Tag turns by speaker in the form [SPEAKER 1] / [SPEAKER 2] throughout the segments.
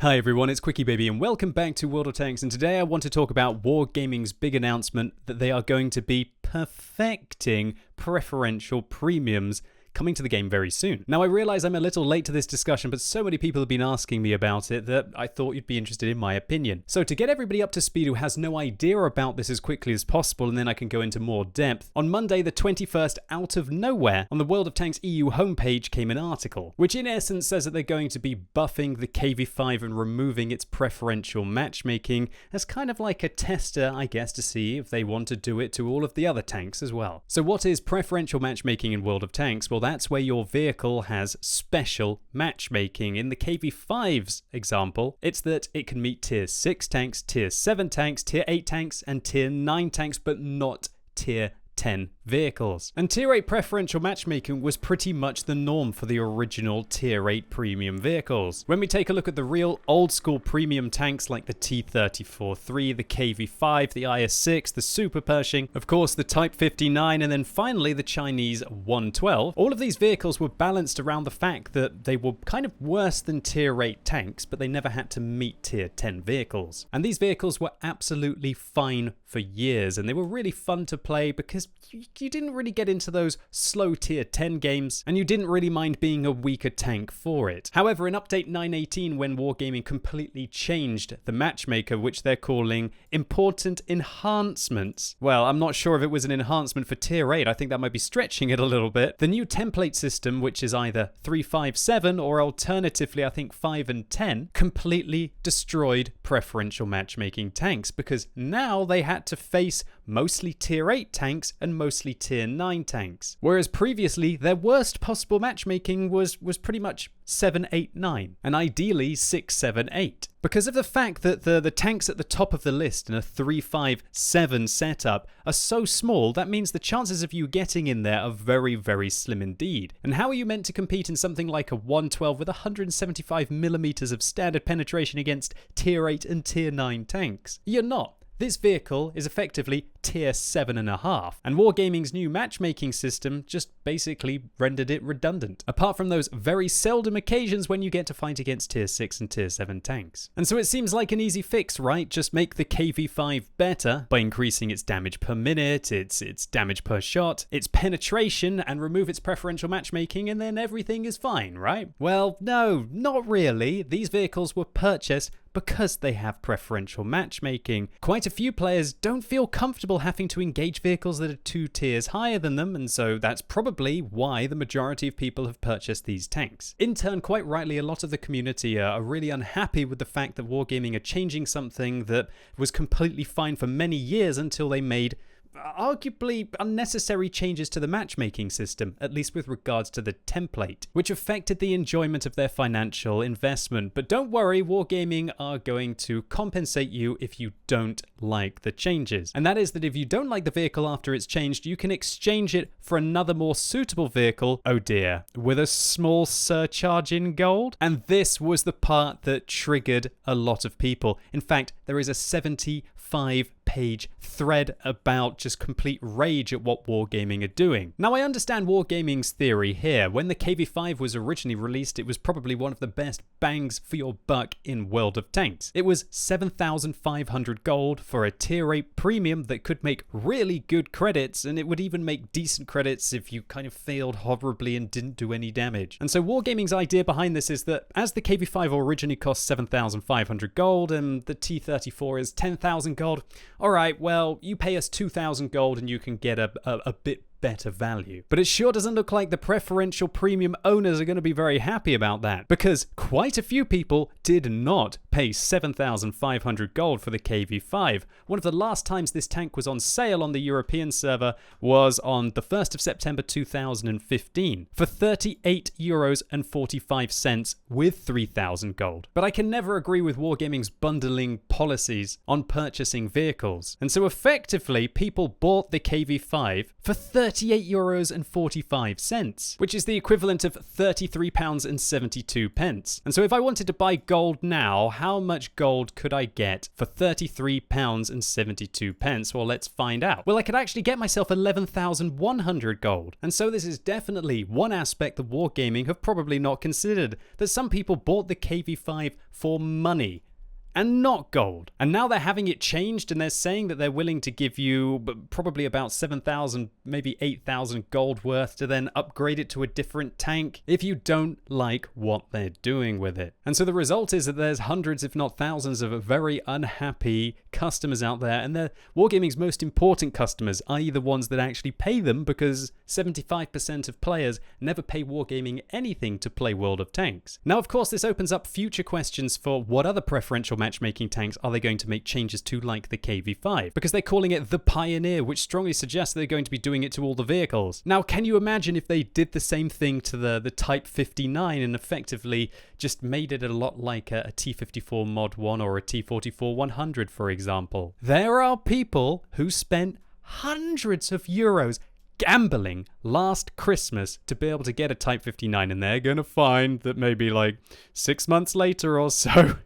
[SPEAKER 1] Hi everyone, it's QuickyBaby and welcome back to World of Tanks, and today I want to talk about Wargaming's big announcement that they are going to be perfecting preferential premiums coming to the game very soon. Now I realize I'm a little late to this discussion, but so many people have been asking me about it that I thought you'd be interested in my opinion. So to get everybody up to speed who has no idea about this as quickly as possible, and then I can go into more depth, on Monday the 21st, out of nowhere, on the World of Tanks EU homepage came an article, which in essence says that they're going to be buffing the KV5 and removing its preferential matchmaking as kind of like a tester, I guess, to see if they want to do it to all of the other tanks as well. So what is preferential matchmaking in World of Tanks? Well, that's where your vehicle has special matchmaking. In the KV5's example, it's that it can meet tier 6 tanks, tier 7 tanks, tier 8 tanks, and tier 9 tanks, but not tier 10 vehicles. And tier 8 preferential matchmaking was pretty much the norm for the original tier 8 premium vehicles. When we take a look at the real old school premium tanks like the T-34-3, the KV5, the IS-6, the Super Pershing, of course the Type 59, and then finally the Chinese 112, all of these vehicles were balanced around the fact that they were kind of worse than tier 8 tanks, but they never had to meet tier 10 vehicles. And these vehicles were absolutely fine for years, and they were really fun to play because you didn't really get into those slow tier 10 games, and you didn't really mind being a weaker tank for it. However, in update 9.18, when Wargaming completely changed the matchmaker, which they're calling important enhancements, well, I'm not sure if it was an enhancement for tier 8, I think that might be stretching it a little bit. The new template system, which is either 3, 5, 7, or alternatively I think 5 and 10, completely destroyed preferential matchmaking tanks, because now they had to face mostly tier 8 tanks and mostly tier 9 tanks. Whereas previously, their worst possible matchmaking was pretty much 7, 8, 9, and ideally 6, 7, 8. Because of the fact that the tanks at the top of the list in a 3, 5, 7 setup are so small, that means the chances of you getting in there are very, very slim indeed. And how are you meant to compete in something like a 112 with 175 millimeters of standard penetration against tier 8 and tier 9 tanks? You're not. This vehicle is effectively tier 7.5, and Wargaming's new matchmaking system just basically rendered it redundant, apart from those very seldom occasions when you get to fight against tier 6 and tier 7 tanks. And so it seems like an easy fix, right? Just make the KV5 better by increasing its damage per minute, its damage per shot, its penetration, and remove its preferential matchmaking, and then everything is fine, right? Well, no, not really. These vehicles were purchased because they have preferential matchmaking. Quite a few players don't feel comfortable having to engage vehicles that are 2 tiers higher than them, and so that's probably why the majority of people have purchased these tanks. In turn, quite rightly, a lot of the community are really unhappy with the fact that Wargaming are changing something that was completely fine for many years until they made arguably unnecessary changes to the matchmaking system, at least with regards to the template, which affected the enjoyment of their financial investment. But don't worry, Wargaming are going to compensate you if you don't like the changes. And that is that if you don't like the vehicle after it's changed, you can exchange it for another more suitable vehicle, oh dear, with a small surcharge in gold. And this was the part that triggered a lot of people. In fact, there is a 75-page thread about just complete rage at what Wargaming are doing. Now, I understand Wargaming's theory here. When the KV5 was originally released, it was probably one of the best bangs for your buck in World of Tanks. It was 7,500 gold for a tier 8 premium that could make really good credits, and it would even make decent credits if you kind of failed horribly and didn't do any damage. And so Wargaming's idea behind this is that as the KV5 originally cost 7,500 gold and the T-34 is 10,000 gold, all right, well, you pay us 2,000 gold and you can get a bit better value. But it sure doesn't look like the preferential premium owners are going to be very happy about that, because quite a few people did not pay 7,500 gold for the KV5. One of the last times this tank was on sale on the European server was on the 1st of September 2015 for €38.45 with 3,000 gold. But I can never agree with Wargaming's bundling policies on purchasing vehicles. And so effectively, people bought the KV5 for €38.45, which is the equivalent of £33.72. And so if I wanted to buy gold now, how much gold could I get for £33.72? Well, let's find out. Well, I could actually get myself 11,100 gold. And so this is definitely one aspect that Wargaming have probably not considered, that some people bought the KV5 for money and not gold. And now they're having it changed, and they're saying that they're willing to give you probably about 7,000, maybe 8,000 gold worth to then upgrade it to a different tank if you don't like what they're doing with it. And so the result is that there's hundreds, if not thousands, of very unhappy customers out there, and they're Wargaming's most important customers, i.e. the ones that actually pay them, because 75% of players never pay Wargaming anything to play World of Tanks. Now, of course, this opens up future questions for what other preferential matchmaking tanks are they going to make changes to, like the KV5, because they're calling it the Pioneer, which strongly suggests they're going to be doing it to all the vehicles. Now, can you imagine if they did the same thing to the Type 59 and effectively just made it a lot like a T54 Mod 1 or a T44 100, for example? There are people who spent hundreds of euros gambling last Christmas to be able to get a Type 59, and they're going to find that maybe like 6 months later or so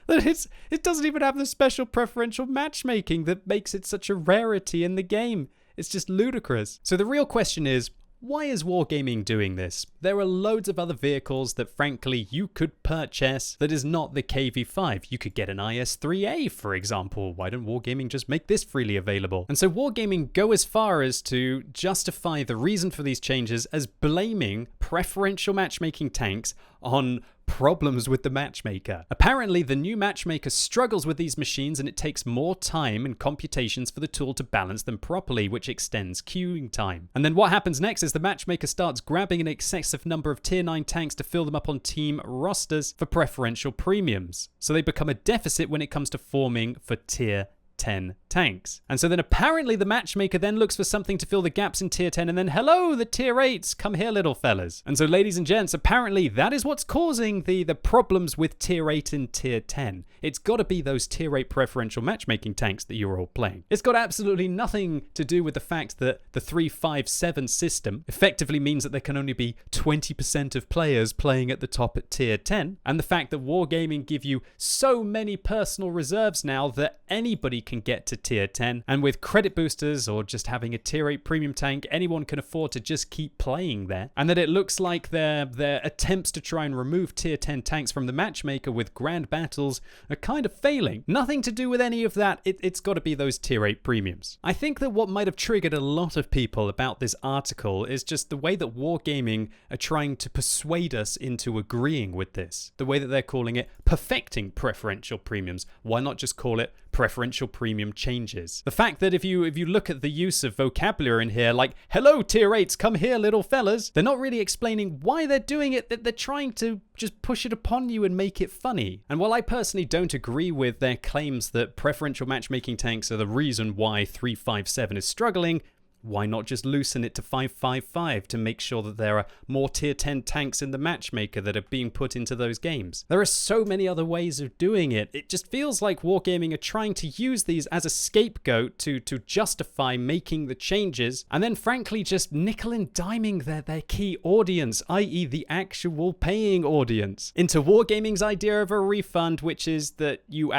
[SPEAKER 1] that it doesn't even have the special preferential matchmaking that makes it such a rarity in the game. It's just ludicrous. So the real question is, why is Wargaming doing this? There are loads of other vehicles that frankly you could purchase that is not the KV5. You could get an IS-3A, for example. Why don't Wargaming just make this freely available? And so Wargaming go as far as to justify the reason for these changes as blaming preferential matchmaking tanks on problems with the matchmaker. Apparently, the new matchmaker struggles with these machines, and it takes more time and computations for the tool to balance them properly, which extends queuing time. And then what happens next is the matchmaker starts grabbing an excessive number of tier 9 tanks to fill them up on team rosters for preferential premiums. So they become a deficit when it comes to forming for tier 10 tanks. And so then apparently the matchmaker then looks for something to fill the gaps in tier 10, and then hello, the tier 8s, come here little fellas. And so ladies and gents, apparently that is what's causing the problems with tier 8 and tier 10. It's got to be those tier 8 preferential matchmaking tanks that you're all playing. It's got absolutely nothing to do with the fact that the 357 system effectively means that there can only be 20% of players playing at the top at tier 10, and the fact that Wargaming give you so many personal reserves now that anybody can get to tier 10, and with credit boosters or just having a tier 8 premium tank, anyone can afford to just keep playing there. And that it looks like their attempts to try and remove tier 10 tanks from the matchmaker with grand battles are kind of failing. Nothing to do with any of that. It's got to be those tier 8 premiums. I think that what might have triggered a lot of people about this article is just the way that Wargaming are trying to persuade us into agreeing with this. The way that they're calling it perfecting preferential premiums. Why not just call it preferential premium changes? The fact that if you look at the use of vocabulary in here, like, hello tier 8s, come here little fellas, they're not really explaining why they're doing it. They're trying to just push it upon you and make it funny. And while I personally don't agree with their claims that preferential matchmaking tanks are the reason why 357 is struggling, why not just loosen it to 555 to make sure that there are more tier 10 tanks in the matchmaker that are being put into those games? There are so many other ways of doing it. It just feels like Wargaming are trying to use these as a scapegoat to justify making the changes, and then frankly just nickel and diming their key audience, i.e. the actual paying audience, into Wargaming's idea of a refund, which is that you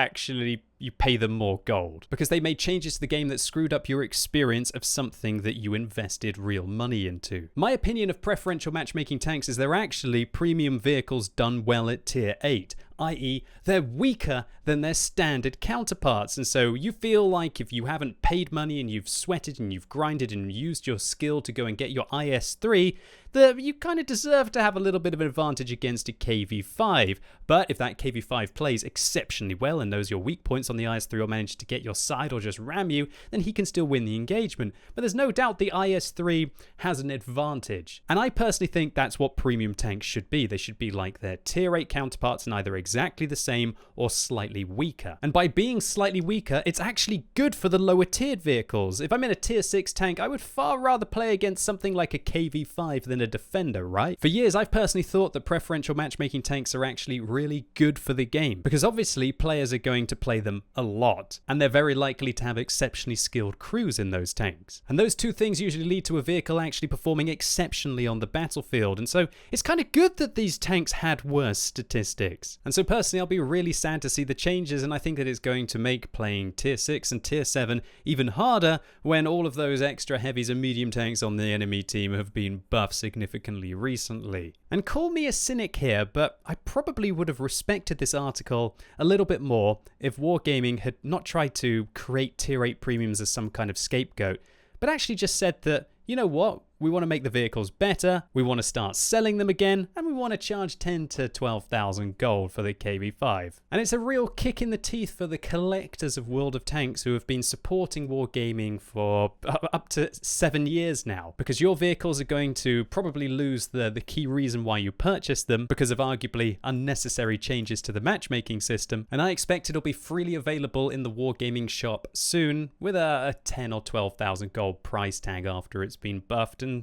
[SPEAKER 1] pay them more gold because they made changes to the game that screwed up your experience of something that you invested real money into. My opinion of preferential matchmaking tanks is they're actually premium vehicles done well at tier 8. i.e. they're weaker than their standard counterparts. And so you feel like if you haven't paid money and you've sweated and you've grinded and used your skill to go and get your IS-3, that you kind of deserve to have a little bit of an advantage against a KV-5. But if that KV-5 plays exceptionally well and knows your weak points on the IS-3 or manages to get your side or just ram you, then he can still win the engagement. But there's no doubt the IS-3 has an advantage. And I personally think that's what premium tanks should be. They should be like their tier 8 counterparts in either a exactly the same or slightly weaker. And by being slightly weaker, it's actually good for the lower tiered vehicles. If I'm in a tier 6 tank, I would far rather play against something like a KV5 than a Defender, right? For years, I've personally thought that preferential matchmaking tanks are actually really good for the game, because obviously players are going to play them a lot, and they're very likely to have exceptionally skilled crews in those tanks. And those two things usually lead to a vehicle actually performing exceptionally on the battlefield, and so it's kind of good that these tanks had worse statistics. And so personally, I'll be really sad to see the changes, and I think that it's going to make playing tier 6 and tier 7 even harder when all of those extra heavies and medium tanks on the enemy team have been buffed significantly recently. And call me a cynic here, but I probably would have respected this article a little bit more if Wargaming had not tried to create tier 8 premiums as some kind of scapegoat, but actually just said that, you know what, we want to make the vehicles better, we want to start selling them again, and we want to charge 10 to 12,000 gold for the KV5. And it's a real kick in the teeth for the collectors of World of Tanks who have been supporting Wargaming for up to 7 years now, because your vehicles are going to probably lose the key reason why you purchased them because of arguably unnecessary changes to the matchmaking system, and I expect it'll be freely available in the Wargaming shop soon with a 10 or 12,000 gold price tag after it's been buffed, and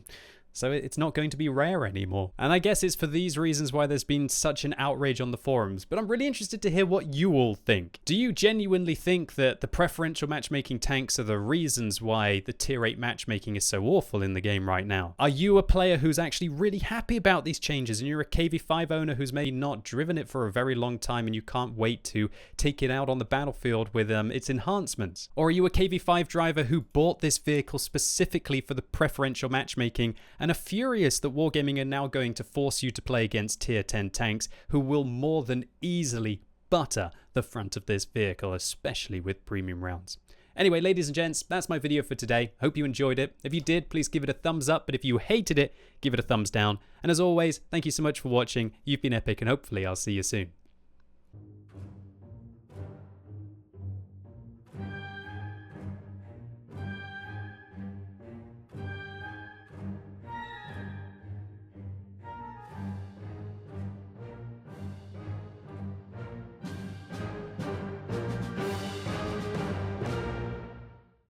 [SPEAKER 1] so it's not going to be rare anymore. And I guess it's for these reasons why there's been such an outrage on the forums, but I'm really interested to hear what you all think. Do you genuinely think that the preferential matchmaking tanks are the reasons why the tier 8 matchmaking is so awful in the game right now? Are you a player who's actually really happy about these changes, and you're a KV5 owner who's maybe not driven it for a very long time and you can't wait to take it out on the battlefield with its enhancements? Or are you a KV5 driver who bought this vehicle specifically for the preferential matchmaking and are furious that Wargaming are now going to force you to play against tier 10 tanks who will more than easily butter the front of this vehicle, especially with premium rounds? Anyway, ladies and gents, that's my video for today. Hope you enjoyed it. If you did, please give it a thumbs up, but if you hated it, give it a thumbs down. And as always, thank you so much for watching. You've been epic, and hopefully I'll see you soon.